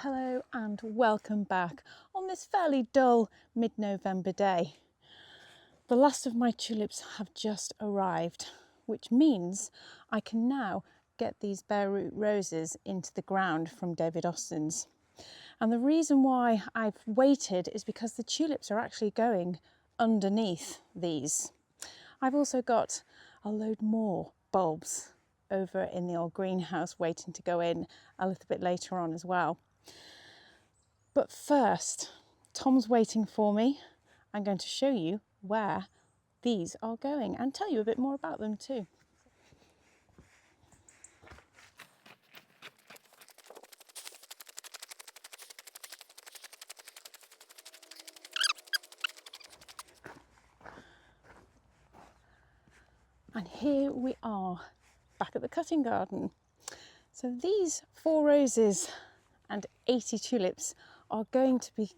Hello and welcome back on this fairly dull mid-November day. The last of my tulips have just arrived, which means I can now get these bare root roses into the ground from David Austin's. And the reason why I've waited is because the tulips are actually going underneath these. I've also got a load more bulbs over in the old greenhouse waiting to go in a little bit later on as well. But first, Tom's waiting for me. I'm going to show you where these are going and tell you a bit more about them too. And here we are, back at the cutting garden. So these 4 roses and 80 tulips are going to be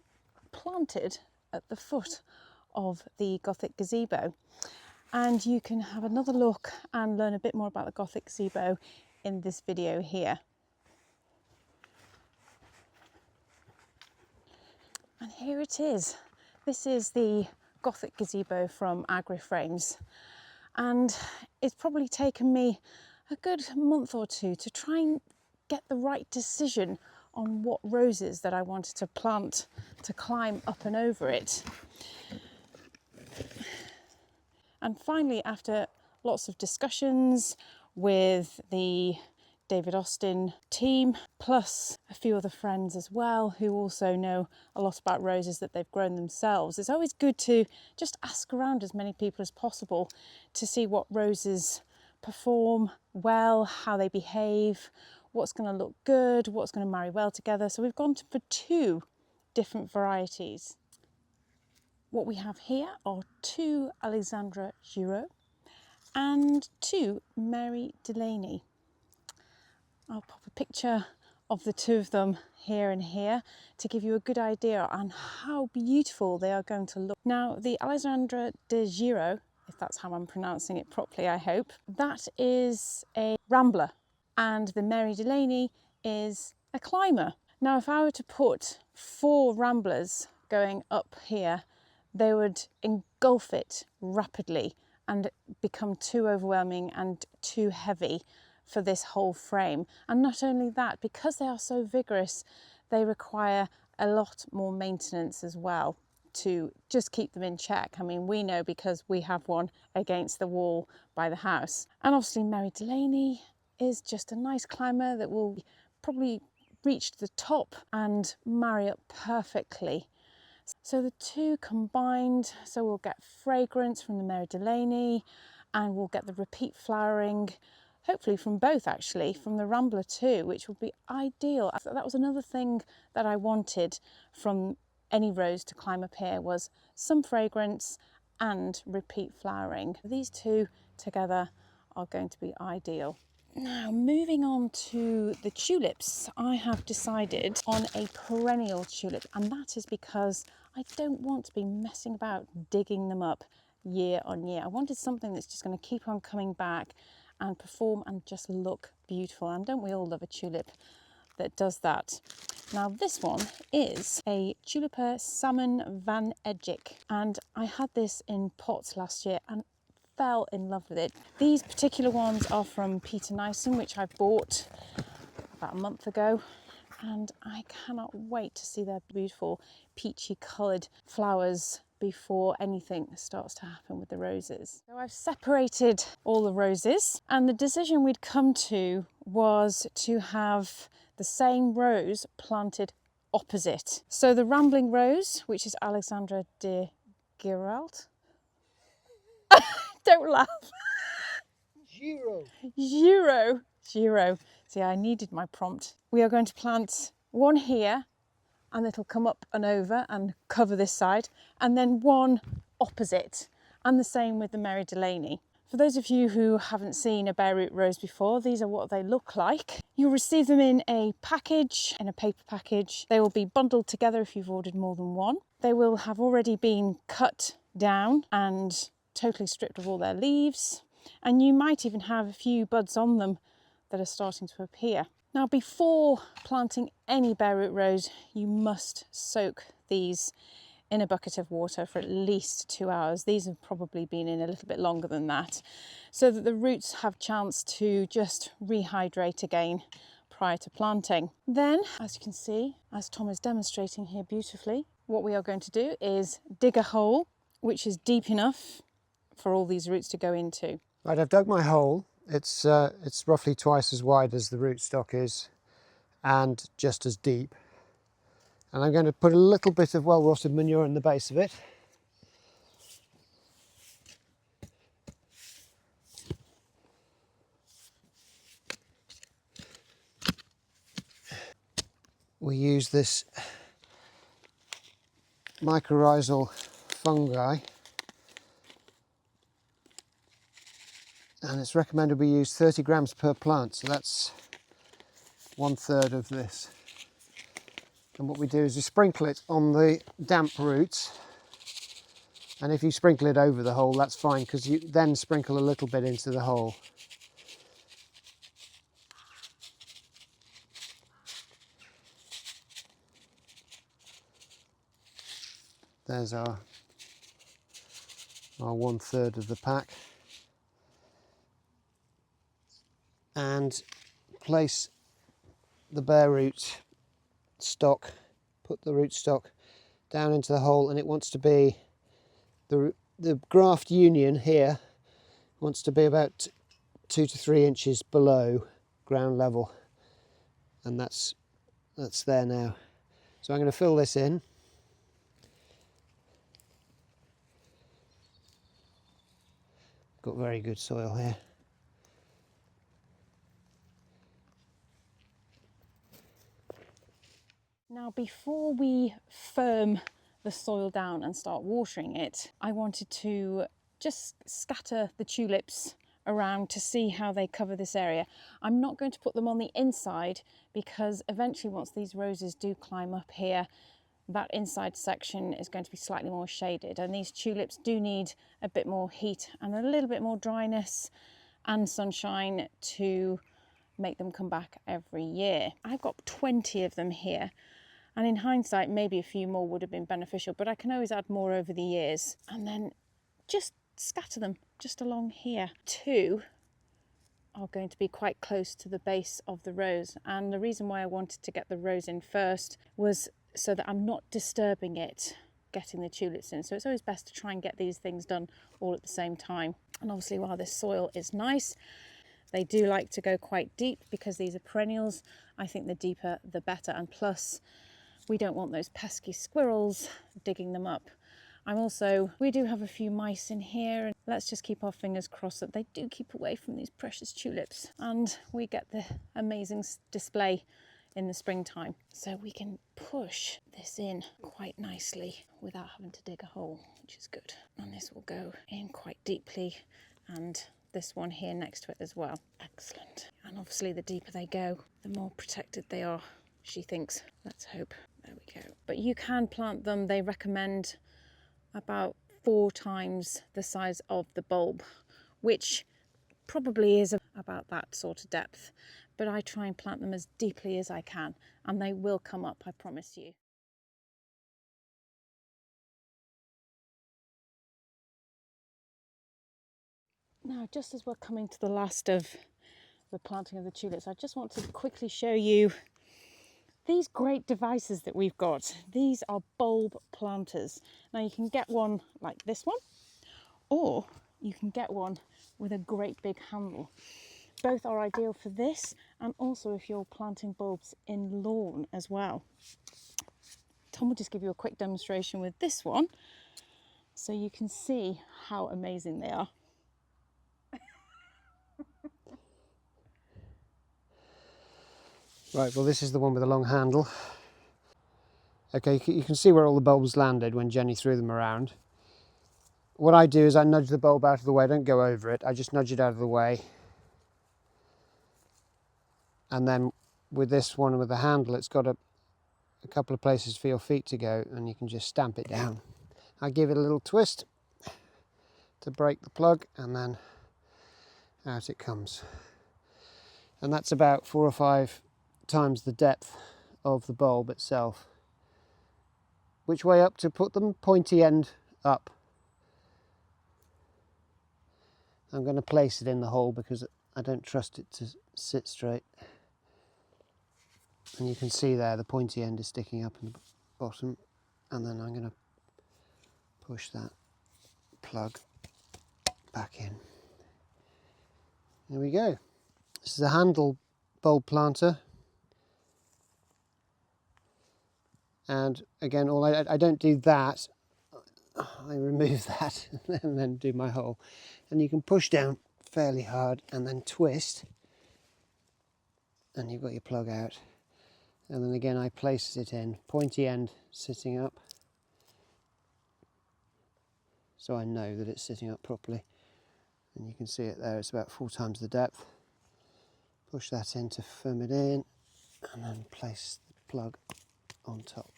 planted at the foot of the Gothic Gazebo. And you can have another look and learn a bit more about the Gothic Gazebo in this video here. And here it is. This is the Gothic Gazebo from Agriframes. And it's probably taken me a good month or two to try and get the right decision on what roses that I wanted to plant to climb up and over it. And finally, after lots of discussions with the David Austin team, plus a few other friends as well who also know a lot about roses that they've grown themselves, it's always good to just ask around as many people as possible to see what roses perform well, how they behave, what's going to look good, what's going to marry well together. So we've gone for 2 different varieties. What we have here are 2 Alexandre Girault and 2 Mary Delany. I'll pop a picture of the 2 of them here and here to give you a good idea on how beautiful they are going to look. Now, the Alexandre de Girault, if that's how I'm pronouncing it properly, I hope, that is a rambler, and the Mary Delany is a climber. Now, if I were to put 4 ramblers going up here, they would engulf it rapidly and become too overwhelming and too heavy for this whole frame. And not only that, because they are so vigorous, they require a lot more maintenance as well to just keep them in check. I mean, we know because we have one against the wall by the house. And obviously Mary Delany is just a nice climber that will probably reach the top and marry up perfectly. So the 2 combined, so we'll get fragrance from the Mary Delany and we'll get the repeat flowering, hopefully from both actually, from the Rambler too, which would be ideal. That was another thing that I wanted from any rose to climb up here, was some fragrance and repeat flowering. These 2 together are going to be ideal. Now, moving on to the tulips, I have decided on a perennial tulip, and that is because I don't want to be messing about digging them up year on year. I wanted something that's just going to keep on coming back and perform and just look beautiful. And don't we all love a tulip that does that? Now, this one is a Tulipa Salmon van Eijk, and I had this in pots last year and fell in love with it. These particular ones are from Peter Nyssen, which I bought about a month ago, and I cannot wait to see their beautiful peachy coloured flowers before anything starts to happen with the roses. So I've separated all the roses, and the decision we'd come to was to have the same rose planted opposite. So the rambling rose, which is Alexandre de Girault. Don't laugh. Girault. See, I needed my prompt. We are going to plant one here, and it'll come up and over and cover this side, and then one opposite, and the same with the Mary Delany. For those of you who haven't seen a bare root rose before, these are what they look like. You'll receive them in a package, in a paper package. They will be bundled together if you've ordered more than one. They will have already been cut down and totally stripped of all their leaves, and you might even have a few buds on them that are starting to appear. Now, before planting any bare root rose, you must soak these in a bucket of water for at least 2 hours. These have probably been in a little bit longer than that, so that the roots have chance to just rehydrate again prior to planting. Then, as you can see, as Tom is demonstrating here beautifully, what we are going to do is dig a hole which is deep enough for all these roots to go into. Right, I've dug my hole. It's roughly twice as wide as the rootstock is and just as deep. And I'm going to put a little bit of well-rotted manure in the base of it. We use this mycorrhizal fungi, and it's recommended we use 30 grams per plant, so that's 1/3 of this. And what we do is we sprinkle it on the damp roots, and if you sprinkle it over the hole, that's fine, because you then sprinkle a little bit into the hole. There's our 1/3 of the pack. And place the bare root stock, put the root stock down into the hole, and it wants to be, the graft union here wants to be about 2 to 3 inches below ground level, and that's there now. So I'm going to fill this in. Got very good soil here. Now, before we firm the soil down and start watering it, I wanted to just scatter the tulips around to see how they cover this area. I'm not going to put them on the inside because eventually, once these roses do climb up here, that inside section is going to be slightly more shaded, and these tulips do need a bit more heat and a little bit more dryness and sunshine to make them come back every year. I've got 20 of them here, and in hindsight maybe a few more would have been beneficial, but I can always add more over the years. And then just scatter them just along here. 2 are going to be quite close to the base of the rose, and the reason why I wanted to get the rose in first was so that I'm not disturbing it getting the tulips in. So it's always best to try and get these things done all at the same time. And obviously, while this soil is nice, they do like to go quite deep because these are perennials. I think the deeper the better, and plus we don't want those pesky squirrels digging them up. We do have a few mice in here, and let's just keep our fingers crossed that they do keep away from these precious tulips and we get the amazing display in the springtime. So we can push this in quite nicely without having to dig a hole, which is good. And this will go in quite deeply, and this one here next to it as well. Excellent. And obviously the deeper they go, the more protected they are, she thinks. Let's hope. There we go. But you can plant them, they recommend about 4 times the size of the bulb, which probably is about that sort of depth. But I try and plant them as deeply as I can, and they will come up, I promise you. Now, just as we're coming to the last of the planting of the tulips, I just want to quickly show you these great devices that we've got. These are bulb planters. Now, you can get one like this one, or you can get one with a great big handle. Both are ideal for this, and also if you're planting bulbs in lawn as well. Tom will just give you a quick demonstration with this one so you can see how amazing they are. Right, well, this is the one with the long handle. Okay, you can see where all the bulbs landed when Jenny threw them around. What I do is I nudge the bulb out of the way. I don't go over it, I just nudge it out of the way. And then with this one with the handle, it's got a couple of places for your feet to go, and you can just stamp it down. I give it a little twist to break the plug, and then out it comes. And that's about 4 or 5 times the depth of the bulb itself. Which way up to put them? Pointy end up. I'm going to place it in the hole because I don't trust it to sit straight. And you can see there the pointy end is sticking up in the bottom, and then I'm going to push that plug back in. There we go. This is a handle bulb planter, and again, I don't do that. I remove that and then do my hole, and you can push down fairly hard and then twist, and you've got your plug out. And then again, I place it in, pointy end sitting up, so I know that it's sitting up properly. And you can see it there, it's about 4 times the depth. Push that in to firm it in, and then place the plug on top.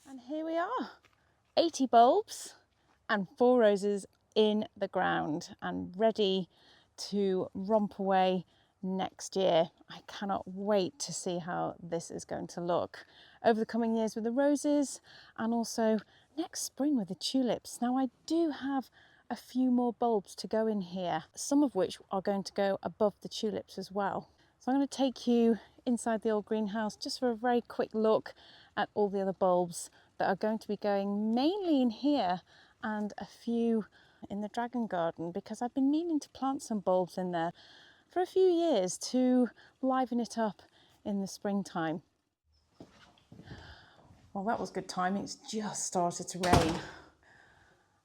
And here we are, 80 bulbs and 4 roses in the ground and ready to romp away next year. I cannot wait to see how this is going to look over the coming years with the roses, and also next spring with the tulips. Now, I do have a few more bulbs to go in here, some of which are going to go above the tulips as well. So I'm going to take you inside the old greenhouse just for a very quick look at all the other bulbs that are going to be going mainly in here and a few in the dragon garden, because I've been meaning to plant some bulbs in there for a few years to liven it up in the springtime. Well, that was good timing. It's just started to rain.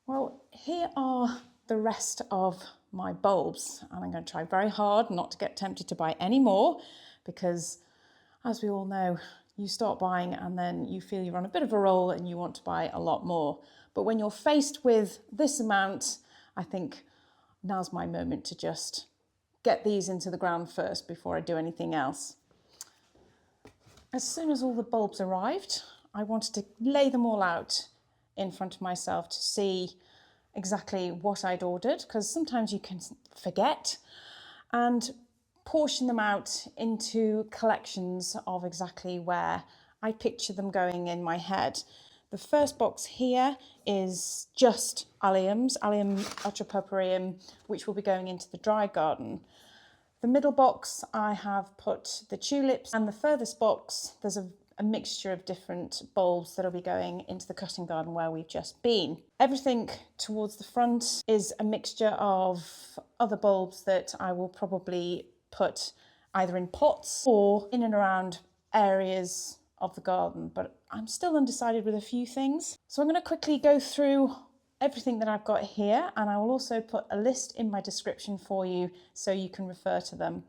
Well, here are the rest of my bulbs, and I'm going to try very hard not to get tempted to buy any more, because as we all know, you start buying and then you feel you're on a bit of a roll and you want to buy a lot more. But when you're faced with this amount, I think now's my moment to just get these into the ground first before I do anything else. As soon as all the bulbs arrived, I wanted to lay them all out in front of myself to see exactly what I'd ordered, because sometimes you can forget, and portion them out into collections of exactly where I picture them going in my head. The first box here is just alliums, Allium ultrapurpureum, which will be going into the dry garden. The middle box I have put the tulips, and the furthest box there's a mixture of different bulbs that'll be going into the cutting garden where we've just been. Everything towards the front is a mixture of other bulbs that I will probably put either in pots or in and around areas of the garden, but I'm still undecided with a few things. So I'm going to quickly go through everything that I've got here, and I will also put a list in my description for you so you can refer to them.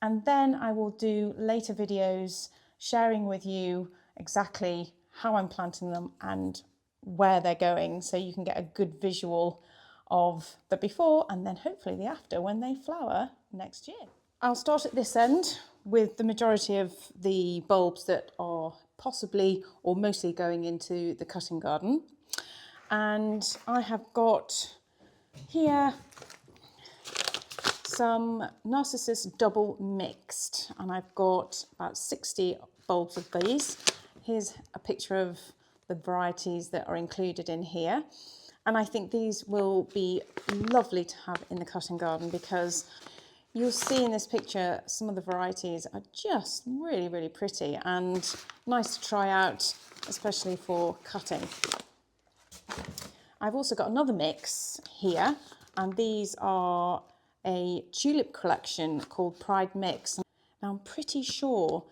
And then I will do later videos sharing with you exactly how I'm planting them and where they're going, so you can get a good visual of the before and then hopefully the after when they flower next year. I'll start at this end with the majority of the bulbs that are possibly or mostly going into the cutting garden. And I have got here some Narcissus double mixed, and I've got about 60 bulbs of these. Here's a picture of the varieties that are included in here. And I think these will be lovely to have in the cutting garden, because you'll see in this picture some of the varieties are just really, really pretty and nice to try out, especially for cutting. I've also got another mix here, and these are a tulip collection called Pride Mix. Now, I'm pretty sure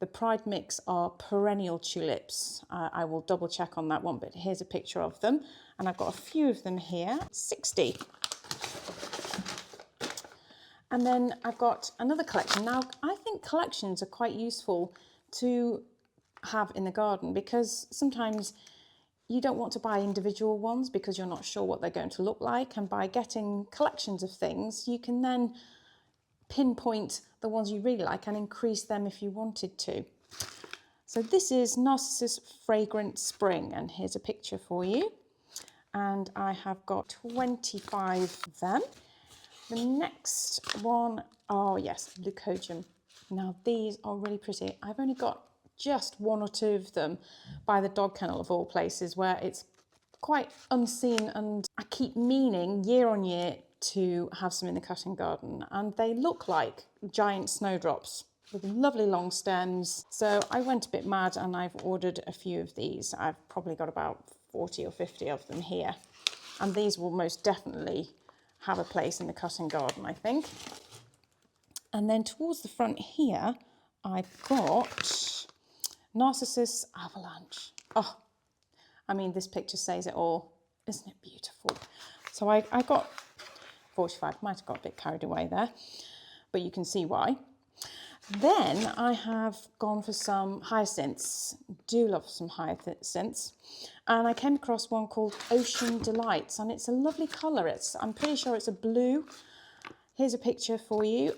the Pride Mix are perennial tulips. I will double check on that one, but here's a picture of them. And I've got a few of them here, 60. And then I've got another collection. Now, I think collections are quite useful to have in the garden, because sometimes you don't want to buy individual ones because you're not sure what they're going to look like. And by getting collections of things, you can then pinpoint the ones you really like and increase them if you wanted to. So this is Narcissus Fragrant Spring, and here's a picture for you. And I have got 25 of them. The next one, oh yes, Leucodium. Now these are really pretty. I've only got just one or two of them by the dog kennel of all places, where it's quite unseen, and I keep meaning year on year to have some in the cutting garden, and they look like giant snowdrops with lovely long stems. So I went a bit mad and I've ordered a few of these. I've probably got about 40 or 50 of them here, and these will most definitely have a place in the cutting garden, I think. And then towards the front here, I've got Narcissus Avalanche. Oh, I mean, this picture says it all. Isn't it beautiful? So I got 45, might have got a bit carried away there, but you can see why. Then I have gone for some hyacinths. Do love some hyacinths. And I came across one called Ocean Delights, and it's a lovely colour. I'm pretty sure it's a blue. Here's a picture for you.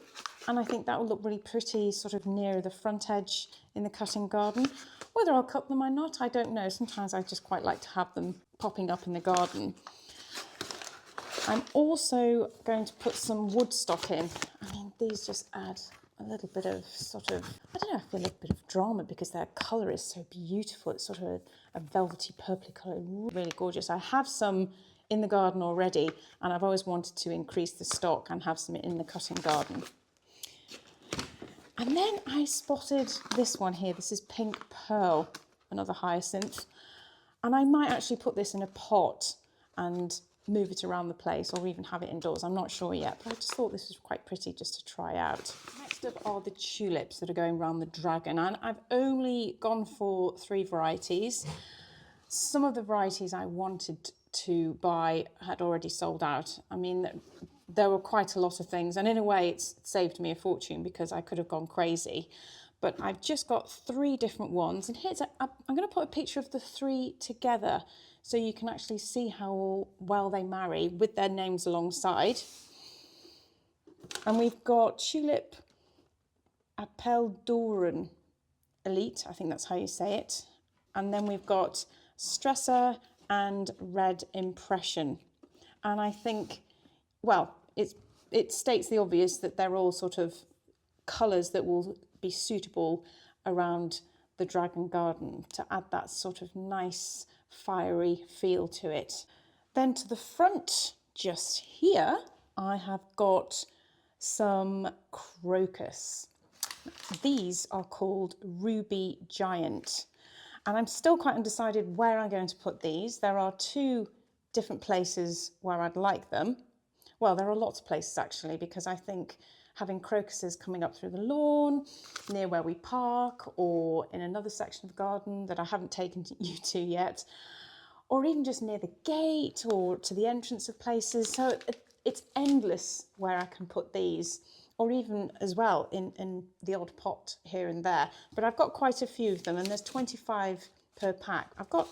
And I think that will look really pretty sort of near the front edge in the cutting garden. Whether I'll cut them or not, I don't know. Sometimes I just quite like to have them popping up in the garden. I'm also going to put some woodstock in. I mean, these just add a little bit of sort of, I don't know, I feel a little bit of drama because their colour is so beautiful. It's sort of a velvety purpley colour, really gorgeous. I have some in the garden already, and I've always wanted to increase the stock and have some in the cutting garden. And then I spotted this one here. This is Pink Pearl, another hyacinth. And I might actually put this in a pot and move it around the place, or even have it indoors. I'm not sure yet, but I just thought this was quite pretty just to try out. Next up are the tulips that are going around the dragon. And I've only gone for 3 varieties. Some of the varieties I wanted to buy had already sold out. I mean, there were quite a lot of things, and in a way it's saved me a fortune because I could have gone crazy. But I've just got 3 different ones, and I'm going to put a picture of the 3 together so you can actually see how well they marry with their names alongside. And we've got Tulip Apeldoorn Elite, I think that's how you say it. And then we've got Stressor and Red Impression. And I think, well, it states the obvious that they're all sort of colours that will be suitable around the dragon garden to add that sort of nice fiery feel to it. Then to the front, just here, I have got some crocus. These are called Ruby Giant, and I'm still quite undecided where I'm going to put these. There are 2 different places where I'd like them. Well, there are lots of places actually, because I think having crocuses coming up through the lawn, near where we park, or in another section of the garden that I haven't taken you to yet, or even just near the gate or to the entrance of places. So it's endless where I can put these, or even as well in the odd pot here and there. But I've got quite a few of them, and there's 25 per pack. I've got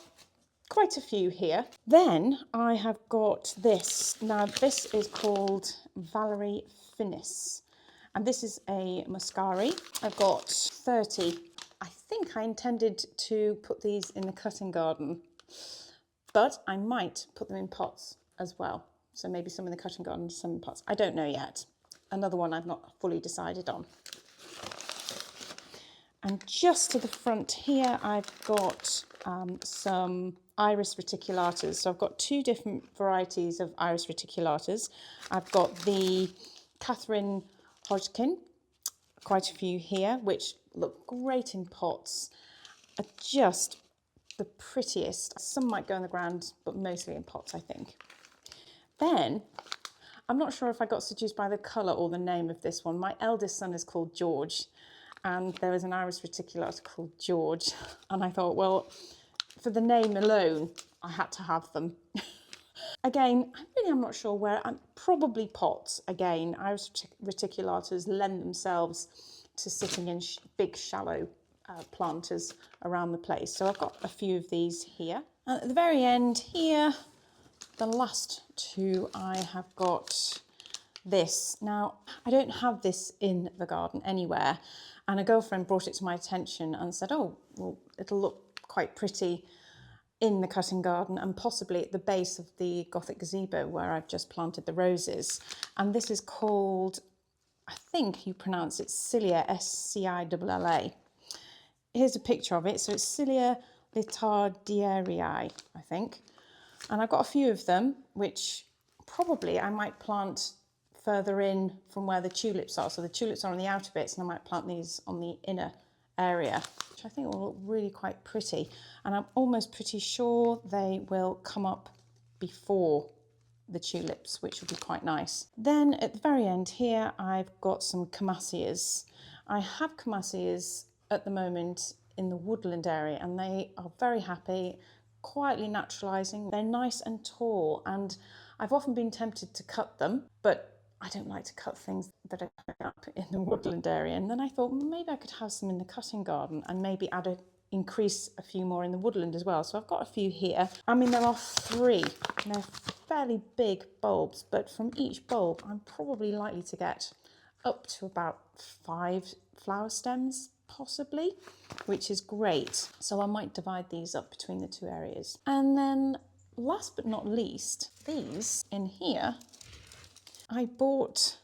quite a few here. Then I have got this. Now this is called Valerie Finis, and this is a muscari. I've got 30. I think I intended to put these in the cutting garden, but I might put them in pots as well. So maybe some in the cutting garden, some in pots. I don't know yet. Another one I've not fully decided on. And just to the front here, I've got some Iris reticulatas. So I've got 2 different varieties of Iris reticulatas. I've got the Catherine Hodgkin, quite a few here, which look great in pots, are just the prettiest. Some might go in the ground, but mostly in pots, I think. Then, I'm not sure if I got seduced by the colour or the name of this one. My eldest son is called George, and there is an Iris reticulata called George. And I thought, well, for the name alone, I had to have them. Again, I'm not sure where. Probably pots. Again, Iris reticulatas lend themselves to sitting in big, shallow planters around the place. So I've got a few of these here. And at the very end here, the last 2, I have got this. Now, I don't have this in the garden anywhere, and a girlfriend brought it to my attention and said, oh, well, it'll look quite pretty in the cutting garden and possibly at the base of the Gothic Gazebo where I've just planted the roses. And this is called I think you pronounce it Cilia, S-C-I-L-L-A. Here's a picture of it. So it's Cilia Litardierii, I think. And I've got a few of them, which probably I might plant further in from where the tulips are. So the tulips are on the outer bits, and I might plant these on the inner area, which I think will look really quite pretty. And I'm almost pretty sure they will come up before the tulips, which will be quite nice. Then at the very end here, I've got some Camasias. I have Camasias at the moment in the woodland area, and they are very happy, quietly naturalising. They're nice and tall, and I've often been tempted to cut them, but I don't like to cut things that are coming up in the woodland area. And then I thought maybe I could have some in the cutting garden and maybe increase a few more in the woodland as well. So I've got a few here. I mean, there are 3, and they're fairly big bulbs, but from each bulb I'm probably likely to get up to about 5 flower stems possibly, which is great. So I might divide these up between the 2 areas. And then last but not least, these in here, I bought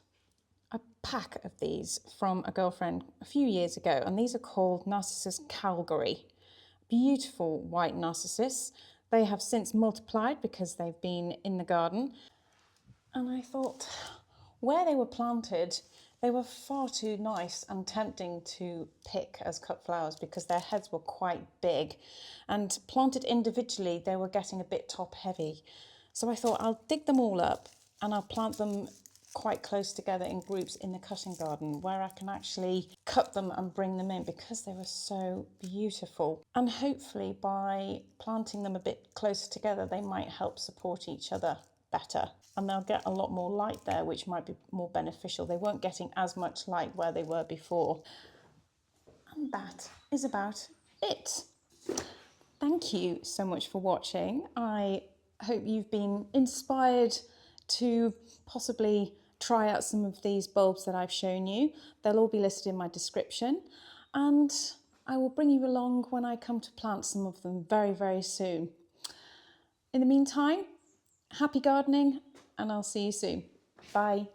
a pack of these from a girlfriend a few years ago, and these are called Narcissus Calgary. Beautiful white narcissus. They have since multiplied because they've been in the garden. And I thought, where they were planted, they were far too nice and tempting to pick as cut flowers because their heads were quite big. And planted individually, they were getting a bit top heavy. So I thought I'll dig them all up and I'll plant them quite close together in groups in the cutting garden where I can actually cut them and bring them in because they were so beautiful. And hopefully by planting them a bit closer together, they might help support each other better. And they'll get a lot more light there, which might be more beneficial. They weren't getting as much light where they were before. And that is about it. Thank you so much for watching. I hope you've been inspired to possibly try out some of these bulbs that I've shown you. They'll all be listed in my description, and I will bring you along when I come to plant some of them very, very soon. In the meantime, happy gardening, and I'll see you soon. Bye.